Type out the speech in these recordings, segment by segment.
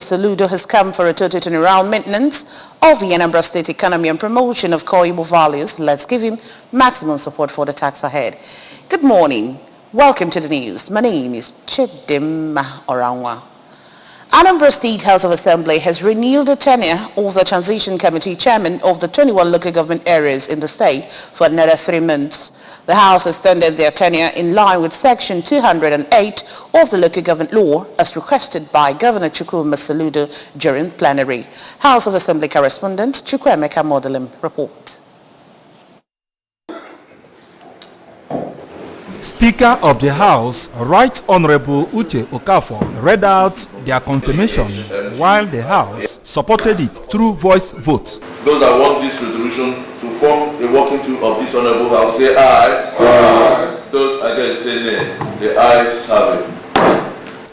Saludo has come for a total turnaround maintenance of the Anambra State economy and promotion of core Igbo values. Let's give him maximum support for the task ahead. Good morning. Welcome to the news. My name is Chidimma Oranwa. Anambra State House of Assembly has renewed the tenure of the Transition Committee Chairman of the 21 local government areas in the state for another 3 months. The House extended their tenure in line with Section 208 of the Local Government Law as requested by Governor Chukwuma Soludo during plenary. House of Assembly correspondent Chukwemeka Modelim report. Speaker of the House, Right Honorable Uche Okafor, read out their confirmation while the House supported it through voice vote. Those that want this resolution to form a working team of this Honorable House say aye. Aye. Those against say nay. The ayes have it.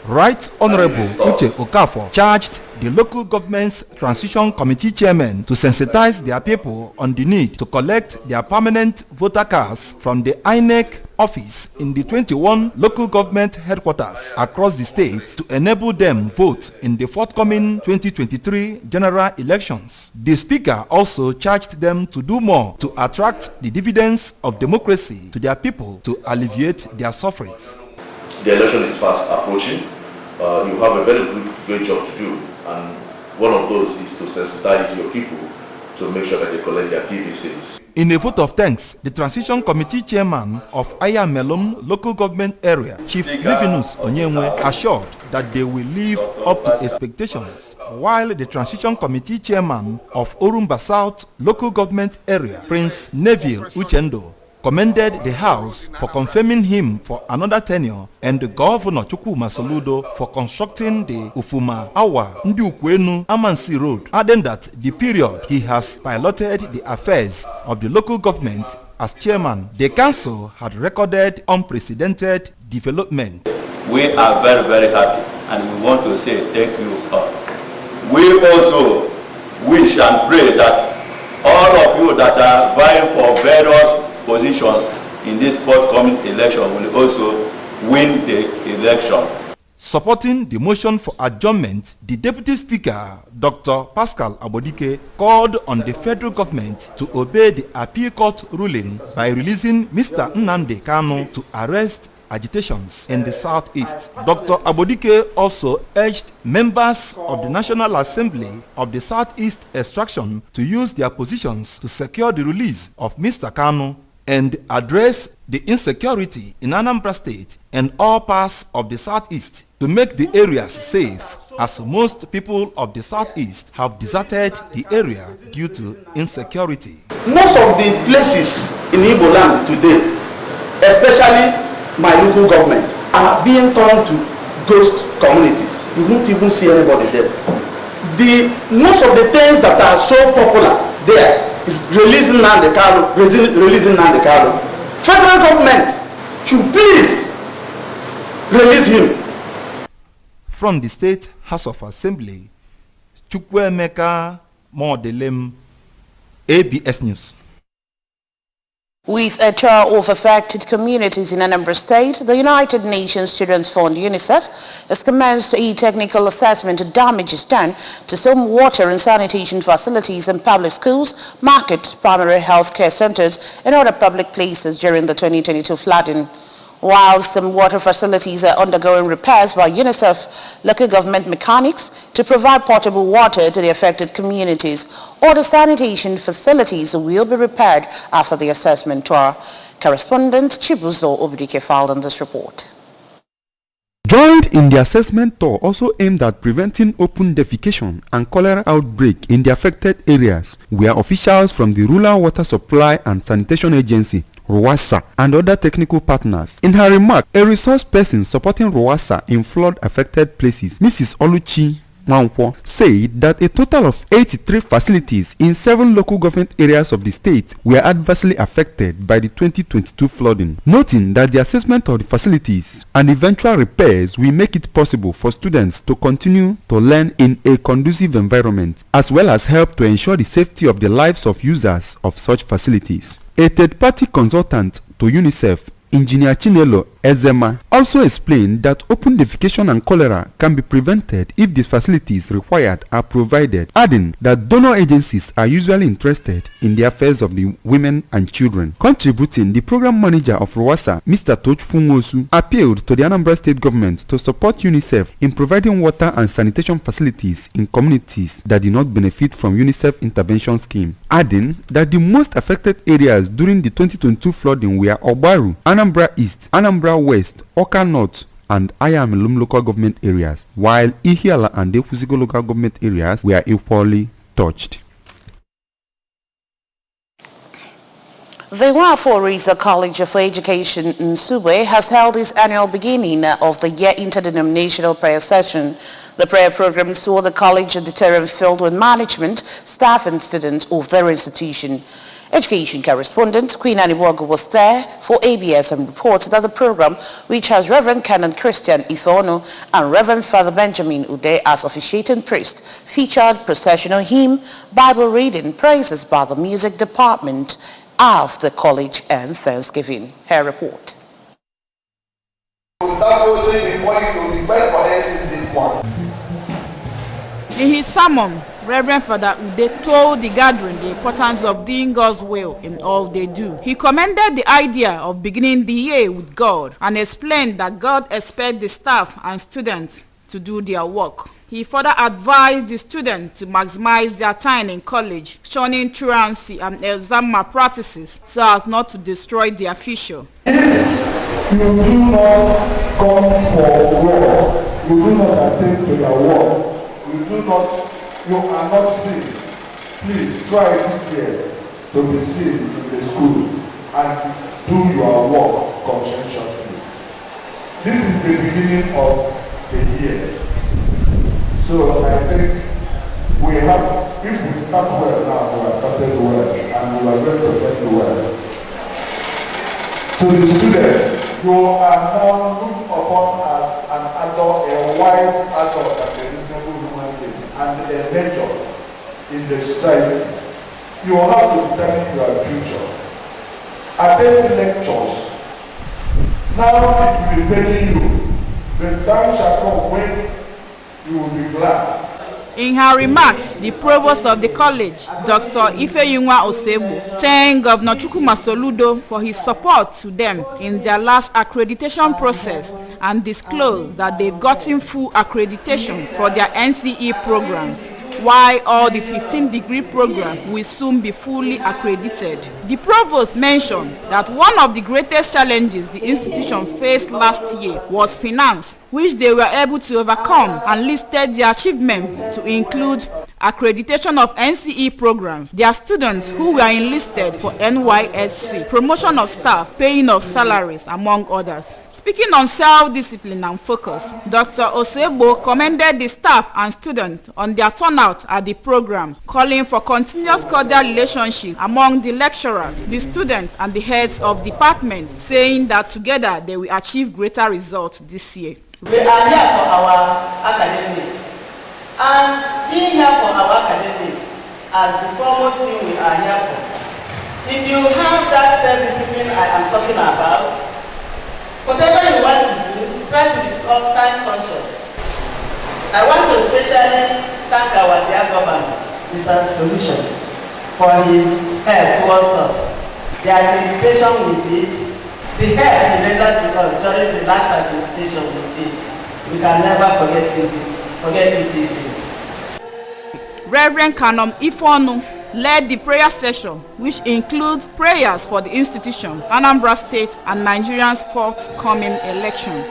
Right Honorable Uche Okafor charged the local government's transition committee chairman to sensitize their people on the need to collect their permanent voter cards from the INEC office in the 21 local government headquarters across the state to enable them vote in the forthcoming 2023 general elections. The speaker also charged them to do more to attract the dividends of democracy to their people to alleviate their sufferings. The election is fast approaching. You have a very great job to do, and one of those is to sensitize your people to make sure that they collect their PVCs. In a vote of thanks, the Transition Committee Chairman of Ayamelum Local Government Area, Chief Livinus Onyenwe, assured that they will live up to expectations, while the Transition Committee Chairman of Orumba South Local Government Area, Prince Neville Uchendo, commended the House for confirming him for another tenure and the Governor Chukwuma Soludo for constructing the Ufuma Awa Ndiukwenu Amansi Road, adding that the period he has piloted the affairs of the local government as chairman, the council had recorded unprecedented development. We are very, very happy and we want to say thank you all. We also wish and pray that all of you that are vying for various positions in this forthcoming election will also win the election. Supporting the motion for adjournment, the Deputy Speaker, Dr. Pascal Abodike, called on the federal government to obey the appeal court ruling by releasing Mr. Nnamdi Kanu to arrest agitations in the southeast. Dr. Abodike also urged members of the National Assembly of the Southeast Extraction to use their positions to secure the release of Mr. Kanu and address the insecurity in Anambra State and all parts of the Southeast to make the areas safe, as most people of the Southeast have deserted the area due to insecurity. Most of the places in Igbo land today, especially my local government, are being turned to ghost communities. You won't even see anybody there. Most of the things that are so popular there is releasing Nnamdi Kanu. Federal government should please release him. From the State House of Assembly, Chukwemeka Modelim, ABS News. With a tour of affected communities in Anambra State, the United Nations Children's Fund UNICEF has commenced a technical assessment of damages done to some water and sanitation facilities in public schools, markets, primary health care centers, and other public places during the 2022 flooding. While some water facilities are undergoing repairs by UNICEF local government mechanics to provide potable water to the affected communities, other sanitation facilities will be repaired after the assessment tour. Correspondent Chibuzo Obidike filed on this report. Joined in the assessment tour also aimed at preventing open defecation and cholera outbreak in the affected areas, where officials from the Rural Water Supply and Sanitation Agency, RWASA, and other technical partners. In her remark, a resource person supporting RWASA in flood-affected places, Mrs. Oluchi Mwankwo, said that a total of 83 facilities in 7 local government areas of the state were adversely affected by the 2022 flooding, noting that the assessment of the facilities and eventual repairs will make it possible for students to continue to learn in a conducive environment, as well as help to ensure the safety of the lives of users of such facilities. A third-party consultant to UNICEF, Engineer Chinelo Ezema, also explained that open defecation and cholera can be prevented if the facilities required are provided, adding that donor agencies are usually interested in the affairs of the women and children. Contributing, the program manager of RWASA, Mr. Tochukwu Nwosu, appealed to the Anambra State government to support UNICEF in providing water and sanitation facilities in communities that do not benefit from UNICEF intervention scheme, adding that the most affected areas during the 2022 flooding were Obaru, Anambra East, Anambra West, Oka North, and Ayamelum local government areas, while Ihiala and Ekwusigo local government areas were equally touched. The Nwafọ College of Education in Nsugbe has held its annual beginning of the year interdenominational prayer session. The prayer program saw the college at the terrain filled with management, staff and students of their institution. Education correspondent Queen Aniwogu was there for ABS and reported that the program, which has Reverend Canon Christian Ithono and Reverend Father Benjamin Ude as officiating priest, featured processional hymn, Bible reading, praises by the music department of the college and Thanksgiving. Her report. In his sermon, Reverend Father Ude told the gathering the importance of doing God's will in all they do. He commended the idea of beginning the year with God and explained that God expects the staff and students to do their work. He further advised the students to maximize their time in college, shunning truancy and exam malpractices so as not to destroy their future. If you do not come for work, you do not attend to your work, you are not saved, please try this year to be saved in the school and do your work conscientiously. This is the beginning of the year. So I think we have, if we start well now, we have started well and we are going to end well. To the students, you are now looked upon as an adult, a wise adult and a reasonable human being, and a major in the society. You will have to determine your future. Attend lectures. Now it will be paying you. The time shall come when you will be glad. In her remarks, the provost of the college, Dr. Ifeyinwa Osebo, thanked Governor Chukwuma Soludo for his support to them in their last accreditation process and disclosed that they've gotten full accreditation for their NCE program, while all the 15-degree programs will soon be fully accredited. The provost mentioned that one of the greatest challenges the institution faced last year was finance, which they were able to overcome, and listed their achievement to include accreditation of NCE programs, their students who were enlisted for NYSC, promotion of staff, paying of salaries, among others. Speaking on self-discipline and focus, Dr. Osebo commended the staff and students on their turnout at the program, calling for continuous cordial relationship among the lecturers, the students, and the heads of departments, saying that together they will achieve greater results this year. We are here for our academics, and being here for our academics as the foremost thing we are here for. If you have that self-discipline I am talking about, whatever you want to do, try to become time conscious. I want to especially thank our dear governor, Mr. Solution, for his help towards us. The accreditation we did, the help he rendered to us during the last accreditation we did, we can never forget it easily. Reverend Canon Ifonu led the prayer session, which includes prayers for the institution, Anambra State, and Nigeria's forthcoming election.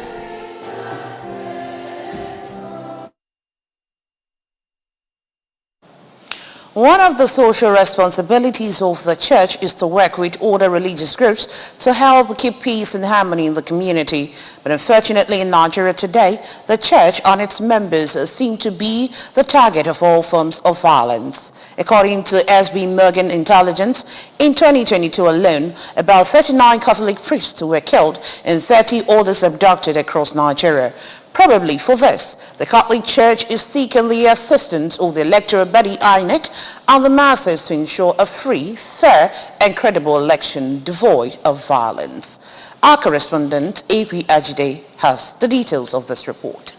One of the social responsibilities of the church is to work with other religious groups to help keep peace and harmony in the community. But unfortunately in Nigeria today, the church and its members seem to be the target of all forms of violence. According to SB Morgan Intelligence, in 2022 alone, about 39 Catholic priests were killed and 30 others abducted across Nigeria. Probably for this, the Catholic Church is seeking the assistance of the electoral body INEC and the masses to ensure a free, fair and credible election devoid of violence. Our correspondent, A.P. Ajide, has the details of this report.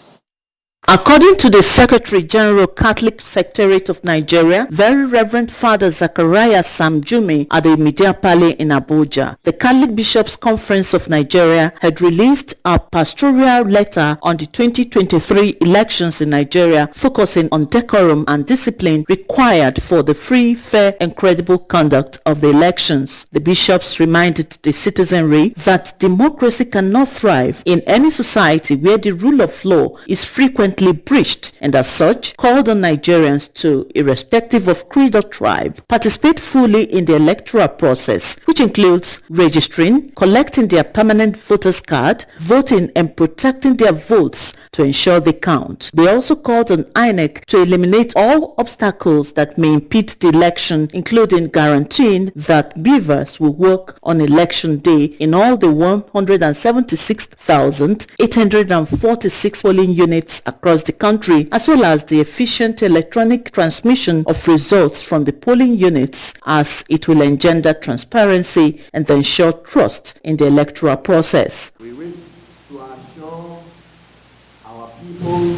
According to the Secretary General Catholic Secretariat of Nigeria, Very Reverend Father Zachariah Samjumi at the Media Palace in Abuja, the Catholic Bishops' Conference of Nigeria had released a pastoral letter on the 2023 elections in Nigeria, focusing on decorum and discipline required for the free, fair and credible conduct of the elections. The bishops reminded the citizenry that democracy cannot thrive in any society where the rule of law is frequently breached, and as such called on Nigerians to, irrespective of creed or tribe, participate fully in the electoral process, which includes registering, collecting their permanent voters card, voting and protecting their votes to ensure they count. They also called on INEC to eliminate all obstacles that may impede the election, including guaranteeing that beavers will work on election day in all the 176,846 polling units across the country, as well as the efficient electronic transmission of results from the polling units, as it will engender transparency and ensure trust in the electoral process. We wish to assure our people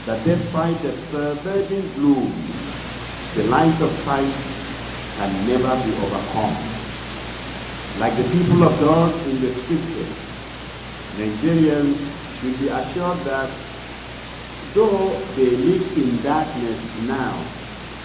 that despite the pervading gloom, the light of Christ can never be overcome. Like the people of God in the scriptures, Nigerians should be assured that though they live in darkness now,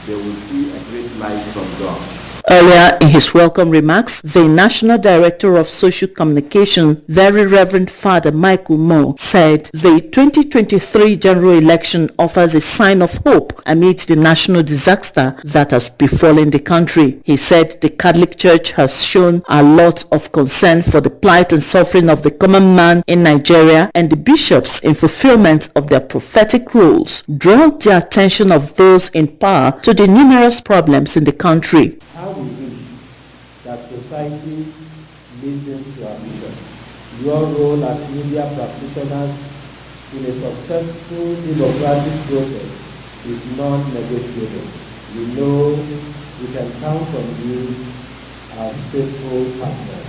they will see a great light from God. Earlier in his welcome remarks, the National Director of Social Communication, Very Reverend Father Michael Moore, said the 2023 general election offers a sign of hope amid the national disaster that has befallen the country. He said the Catholic Church has shown a lot of concern for the plight and suffering of the common man in Nigeria, and the bishops, in fulfillment of their prophetic roles, draw the attention of those in power to the numerous problems in the country. How we wish that society listens to our mission. Your role as media practitioners in a successful democratic process is non-negotiable. We know we can count on you as faithful partners.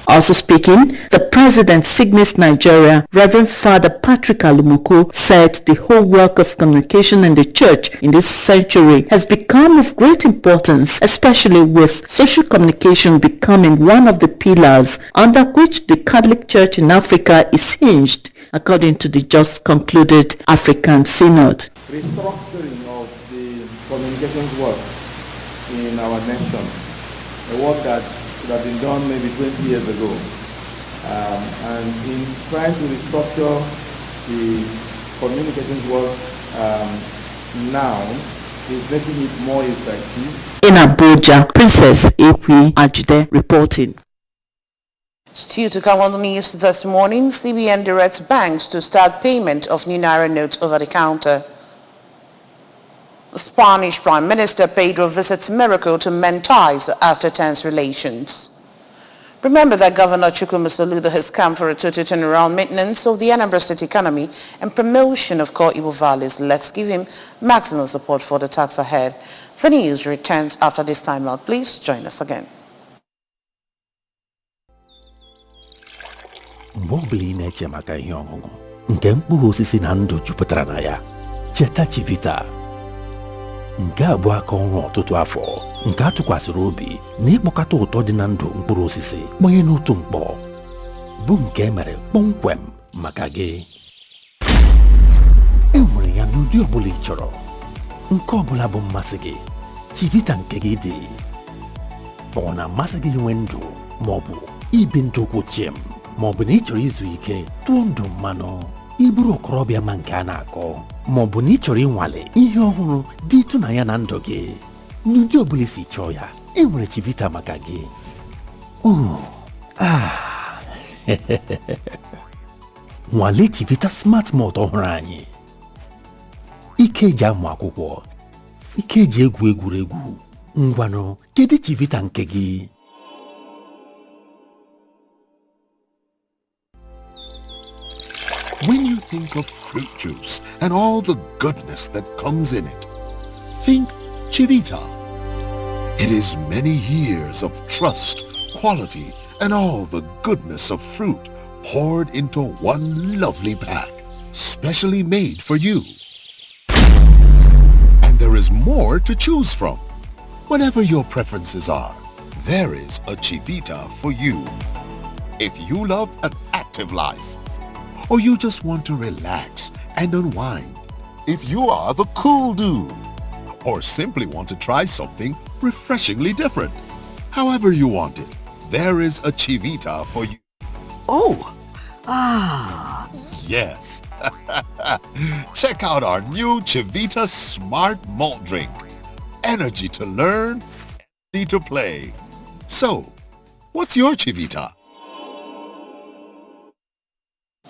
Also speaking, the President Signis Nigeria, Reverend Father Patrick Alumuku, said the whole work of communication in the church in this century has become of great importance, especially with social communication becoming one of the pillars under which the Catholic Church in Africa is hinged, according to the just concluded African Synod. Restructuring of the communications work in our nation, a work that should have been done maybe 20 years ago. And in trying to restructure the communications work now, is making it more effective. In Abuja, Princess A.P. Ajide reporting. Still to come on the news this morning, CBN directs banks to start payment of new Naira notes over the counter. Spanish Prime Minister Pedro visits Morocco to mend ties after tense relations. Remember that Governor Chukwuma Soludo has come for a total turnaround maintenance of the Anambra State economy and promotion of core Igbo values. Let's give him maximum support for the tax ahead. The news returns after this time out. Please join us again. Mobili na-eche maka ihe ọṅụṅụ nke mkpụrụ osisi na ndụ jupụtara na ya, cheta Chivita. Nke a bụ aka ọrụ ọtụtụ afọ nke a tụkwasịrị obi na ịkpọkọta ụtọ dị na ndụ mkpụrụ osisi gbanye n'otu mkpọ bụ nke emere kpọmkwem maka gị. E nwere ya n'ụdị ọbụla ị chọrọ, nke ọbụla bụ mmasị gị. Chivita nke gị dị ọ na-amasị gị inwe ndụ maọbụ ibi ndụ kwụ chim, maọbụ na ị chọrọ izu ike tụọ ndụ mmanụ iburu okorobịa ma nke a na-akọ, maọbụ na ị chọrọ ịnwale ihe ọhụrụ dị ịtụnanya na ndụ gị. N'ụdị ọbụla isi chọọ ya, e nwere Chivita maka gị. Nwale Chivita Smart Malt ọhụrụ anyị. Ike eji amụ akwụkwọ, ike eji egwu egwuregwu. Ngwanụ, kedu Chivita nke gị? When you think of fruit juice and all the goodness that comes in it, think Chivita. It is many years of trust, quality, and all the goodness of fruit poured into one lovely pack, specially made for you. And there is more to choose from. Whatever your preferences are, there is a Chivita for you. If you love an active life, or you just want to relax and unwind, if you are the cool dude, or simply want to try something refreshingly different, however you want it, there is a Chivita for you. Oh, Yes. Check out our new Chivita Smart Malt Drink. Energy to learn, energy to play. So, what's your Chivita?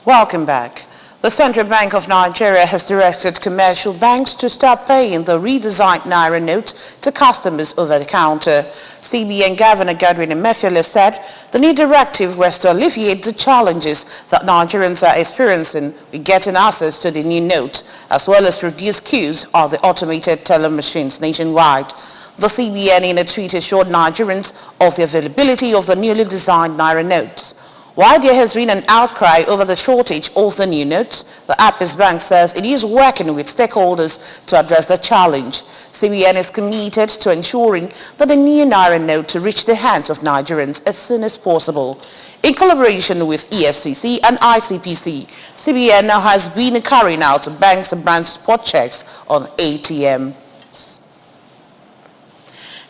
Welcome back. The Central Bank of Nigeria has directed commercial banks to start paying the redesigned Naira note to customers over the counter. CBN Governor Godwin Emefiele said the new directive was to alleviate the challenges that Nigerians are experiencing with getting access to the new note, as well as reduce queues of the automated teller machines nationwide. The CBN in a tweet assured Nigerians of the availability of the newly designed Naira notes. While there has been an outcry over the shortage of the new notes, the Apis Bank says it is working with stakeholders to address the challenge. CBN is committed to ensuring that the new Naira note to reach the hands of Nigerians as soon as possible. In collaboration with EFCC and ICPC, CBN now has been carrying out banks and branch spot checks on ATM.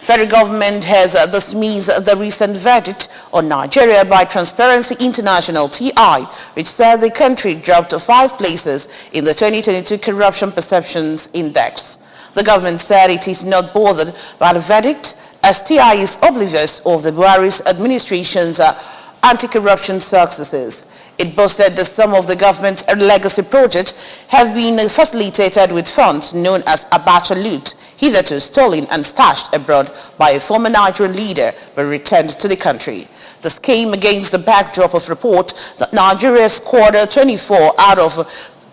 Federal government has dismissed the recent verdict on Nigeria by Transparency International (TI), which said the country dropped 5 places in the 2022 Corruption Perceptions Index. The government said it is not bothered by the verdict, as TI is oblivious of the Buhari's administration's anti-corruption successes. It boasted that some of the government's legacy projects have been facilitated with funds known as Abacha loot, hitherto stolen and stashed abroad by a former Nigerian leader but returned to the country. This came against the backdrop of reports that Nigeria scored 24 out of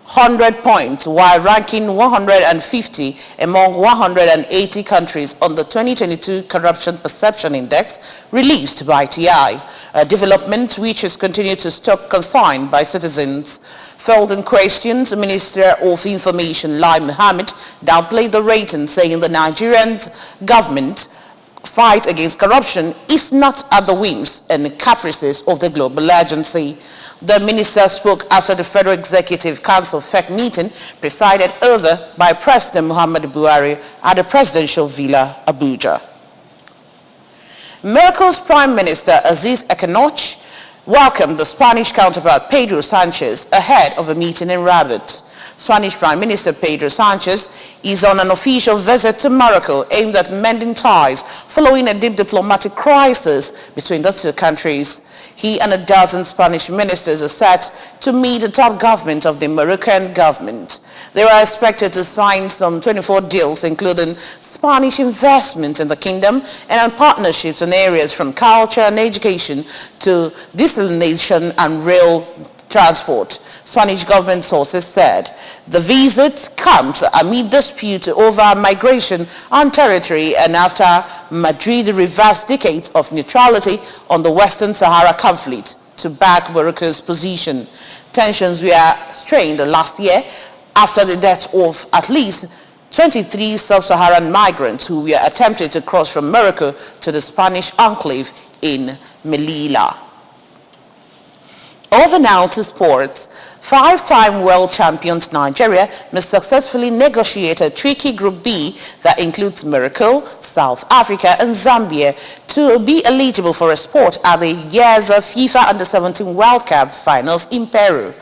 100 points while ranking 150 among 180 countries on the 2022 Corruption Perception Index released by TI, a development which has continued to stoke concern by citizens. Fielding questions, Minister of Information Lai Mohammed downplayed the rating, saying the Nigerian government fight against corruption is not at the whims and caprices of the global agency. The minister spoke after the Federal Executive Council FEC meeting presided over by President Muhammadu Buhari at the Presidential Villa, Abuja. Morocco's Prime Minister Aziz Ekenoch welcomed the Spanish counterpart Pedro Sanchez ahead of a meeting in Rabat. Spanish Prime Minister Pedro Sanchez is on an official visit to Morocco aimed at mending ties following a deep diplomatic crisis between the two countries. He and a dozen Spanish ministers are set to meet the top government of the Moroccan government. They are expected to sign some 24 deals, including Spanish investment in the kingdom and on partnerships in areas from culture and education to desalination and rail transport. Spanish government sources said the visit comes amid dispute over migration on territory and after Madrid reversed decades of neutrality on the Western Sahara conflict to back Morocco's position. Tensions were strained last year after the death of at least 23 sub-Saharan migrants who were attempting to cross from Morocco to the Spanish enclave in Melilla. Over now to sports. 5-time world champions Nigeria must successfully negotiate a tricky Group B that includes Morocco, South Africa and Zambia to be eligible for a spot at the year's FIFA Under-17 World Cup finals in Peru.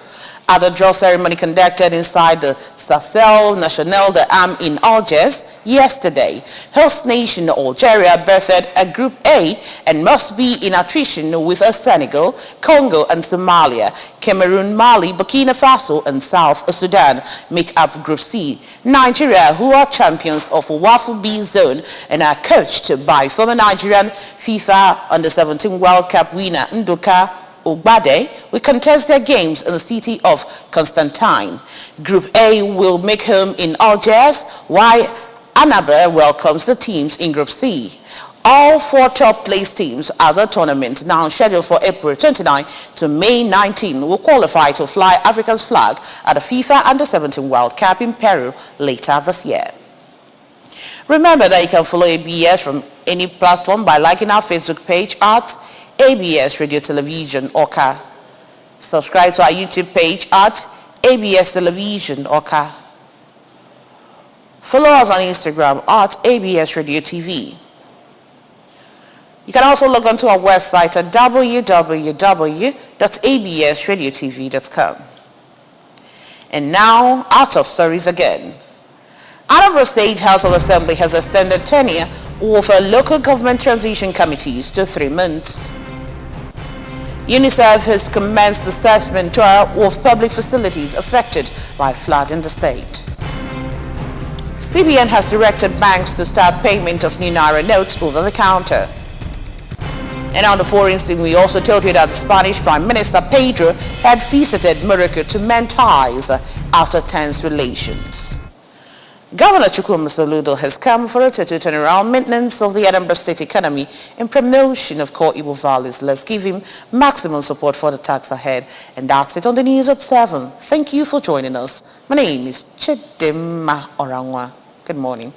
At the draw ceremony conducted inside the Stade National d'Am in Algiers yesterday, host nation Algeria birthed a Group A and must be in attrition with Senegal, Congo and Somalia. Cameroon, Mali, Burkina Faso and South Sudan make up Group C. Nigeria, who are champions of WAFU B zone and are coached by former Nigerian FIFA Under-17 World Cup winner Nduka Ogbade, will contest their games in the city of Constantine. Group A will make home in Algiers, while Annaba welcomes the teams in Group C. All 4 top-placed teams at the tournament, now scheduled for April 29 to May 19, will qualify to fly Africa's flag at the FIFA Under-17 World Cup in Peru later this year. Remember that you can follow ABS from any platform by liking our Facebook page at ABS Radio Television Oka. Subscribe to our YouTube page at ABS Television Oka. Follow us on Instagram at ABS Radio TV. You can also log on to our website at www.absradiotv.com. And now, our top stories again. Anambra State House of Assembly has extended tenure of local government transition committees to 3 months. UNICEF has commenced assessment tour of public facilities affected by flood in the state. CBN has directed banks to start payment of new Naira notes over the counter. And on the foreign scene, we also told you that the Spanish Prime Minister Pedro had visited Morocco to mend ties after tense relations. Governor Chukwuma Soludo has come for a total turnaround maintenance of the Anambra State economy and promotion of core Igbo values. Let's give him maximum support for the tax ahead. And that's it on the news at 7. Thank you for joining us. My name is Chidimma Orangwa. Good morning.